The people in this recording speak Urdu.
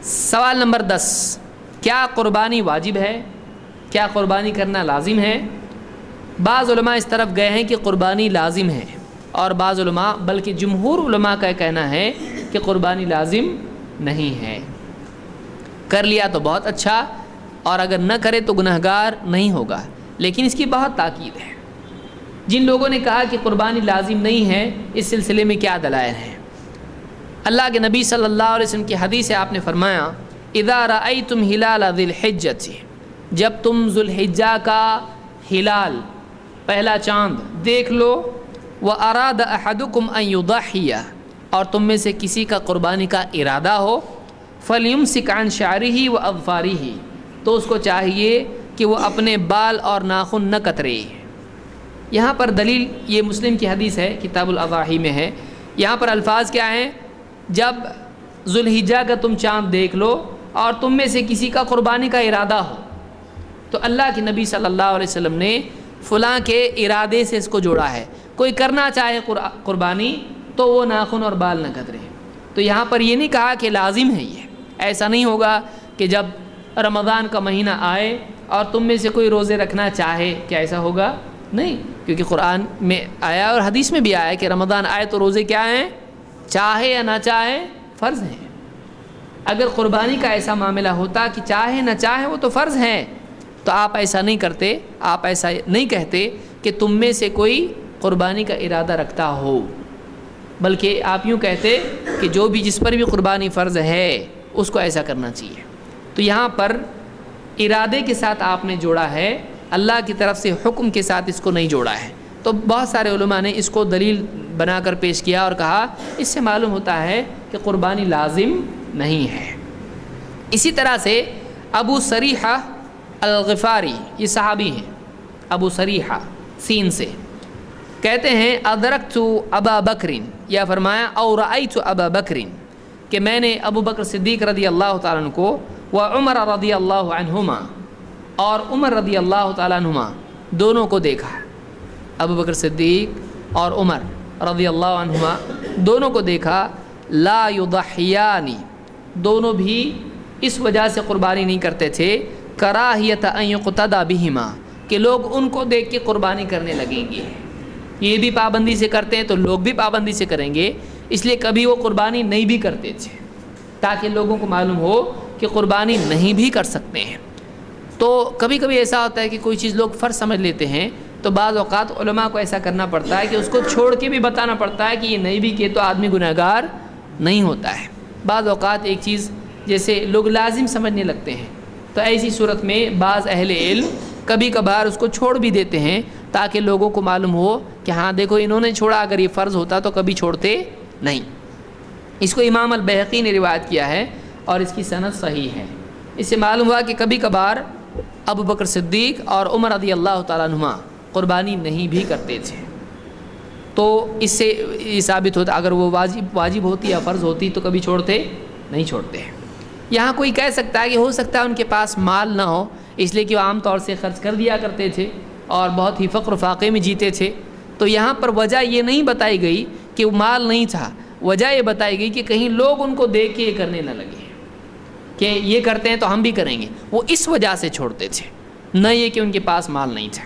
سوال نمبر 10، کیا قربانی واجب ہے؟ کیا قربانی کرنا لازم ہے؟ بعض علماء اس طرف گئے ہیں کہ قربانی لازم ہے، اور بعض علماء بلکہ جمہور علماء کا کہنا ہے کہ قربانی لازم نہیں ہے۔ کر لیا تو بہت اچھا، اور اگر نہ کرے تو گنہگار نہیں ہوگا، لیکن اس کی بہت تاکید ہے۔ جن لوگوں نے کہا کہ قربانی لازم نہیں ہے، اس سلسلے میں کیا دلائل ہیں؟ اللہ کے نبی صلی اللہ علیہ وسلم کی حدیث ہے، آپ نے فرمایا اذا رأیتم ہلال ذی الحجۃ، جب تم ذو الحجہ کا ہلال پہلا چاند دیکھ لو، واراد احدکم ان یضحی، اور تم میں سے کسی کا قربانی کا ارادہ ہو، فلیمسک عن شعرہ واظفارہ، تو اس کو چاہیے کہ وہ اپنے بال اور ناخن نہ کترے۔ یہاں پر دلیل یہ مسلم کی حدیث ہے، کتاب الاضاحی میں ہے۔ یہاں پر الفاظ کیا ہیں؟ جب ذو الحجہ کا تم چاند دیکھ لو اور تم میں سے کسی کا قربانی کا ارادہ ہو، تو اللہ کے نبی صلی اللہ علیہ وسلم نے فلاں کے ارادے سے اس کو جوڑا ہے۔ کوئی کرنا چاہے قربانی تو وہ ناخن اور بال نہ کترے۔ تو یہاں پر یہ نہیں کہا کہ لازم ہے، یہ ایسا نہیں ہوگا کہ جب رمضان کا مہینہ آئے اور تم میں سے کوئی روزے رکھنا چاہے، کیا ایسا ہوگا؟ نہیں، کیونکہ قرآن میں آیا اور حدیث میں بھی آیا کہ رمضان آئے تو روزے کیا ہیں؟ چاہے یا نہ چاہے فرض ہیں۔ اگر قربانی کا ایسا معاملہ ہوتا کہ چاہے نہ چاہے وہ تو فرض ہیں، تو آپ ایسا نہیں کرتے، آپ ایسا نہیں کہتے کہ تم میں سے کوئی قربانی کا ارادہ رکھتا ہو، بلکہ آپ یوں کہتے کہ جو بھی جس پر بھی قربانی فرض ہے اس کو ایسا کرنا چاہیے۔ تو یہاں پر ارادے کے ساتھ آپ نے جوڑا ہے، اللہ کی طرف سے حکم کے ساتھ اس کو نہیں جوڑا ہے۔ تو بہت سارے علماء نے اس کو دلیل بنا کر پیش کیا اور کہا اس سے معلوم ہوتا ہے کہ قربانی لازم نہیں ہے۔ اسی طرح سے ابو سریحہ الغفاری، یہ صحابی ہیں، ابو سریحہ سین سے، کہتے ہیں ادرکت ابا بکر، یا فرمایا او رأیت ابا بکر، کہ میں نے ابو بکر صدیق رضی اللہ تعالیٰ عنہ کو، و عمر رضی اللہ عنہما، اور عمر رضی اللہ تعالیٰ عنہما دونوں کو دیکھا۔ ابو بکر صدیق اور عمر رضی اللہ عنہما دونوں کو دیکھا، لا یضحیان، دونوں بھی اس وجہ سے قربانی نہیں کرتے تھے، کراہیت ان یقتدی بہما، کہ لوگ ان کو دیکھ کے قربانی کرنے لگیں گے، یہ بھی پابندی سے کرتے ہیں تو لوگ بھی پابندی سے کریں گے، اس لیے کبھی وہ قربانی نہیں بھی کرتے تھے، تاکہ لوگوں کو معلوم ہو کہ قربانی نہیں بھی کر سکتے ہیں۔ تو کبھی کبھی ایسا ہوتا ہے کہ کوئی چیز لوگ فرض سمجھ لیتے ہیں، تو بعض اوقات علماء کو ایسا کرنا پڑتا ہے کہ اس کو چھوڑ کے بھی بتانا پڑتا ہے کہ یہ نہیں بھی کیے تو آدمی گنہگار نہیں ہوتا ہے۔ بعض اوقات ایک چیز جیسے لوگ لازم سمجھنے لگتے ہیں، تو ایسی صورت میں بعض اہل علم کبھی کبھار اس کو چھوڑ بھی دیتے ہیں، تاکہ لوگوں کو معلوم ہو کہ ہاں دیکھو انہوں نے چھوڑا، اگر یہ فرض ہوتا تو کبھی چھوڑتے نہیں۔ اس کو امام البیہقی نے روایت کیا ہے اور اس کی سند صحیح ہے۔ اس سے معلوم ہوا کہ کبھی کبھار ابو بکر صدیق اور عمر رضی اللہ تعالیٰ عنہما قربانی نہیں بھی کرتے تھے۔ تو اس سے یہ ثابت ہوتا اگر وہ واجب ہوتی یا فرض ہوتی تو کبھی چھوڑتے نہیں چھوڑتے۔ یہاں کوئی کہہ سکتا ہے کہ ہو سکتا ہے ان کے پاس مال نہ ہو، اس لیے کہ وہ عام طور سے خرچ کر دیا کرتے تھے اور بہت ہی فقر و فاقے میں جیتے تھے۔ تو یہاں پر وجہ یہ نہیں بتائی گئی کہ وہ مال نہیں تھا، وجہ یہ بتائی گئی کہ کہیں لوگ ان کو دیکھ کے یہ کرنے نہ لگے کہ یہ کرتے ہیں تو ہم بھی کریں گے، وہ اس وجہ سے چھوڑتے تھے، نہ یہ کہ ان کے پاس مال نہیں تھا۔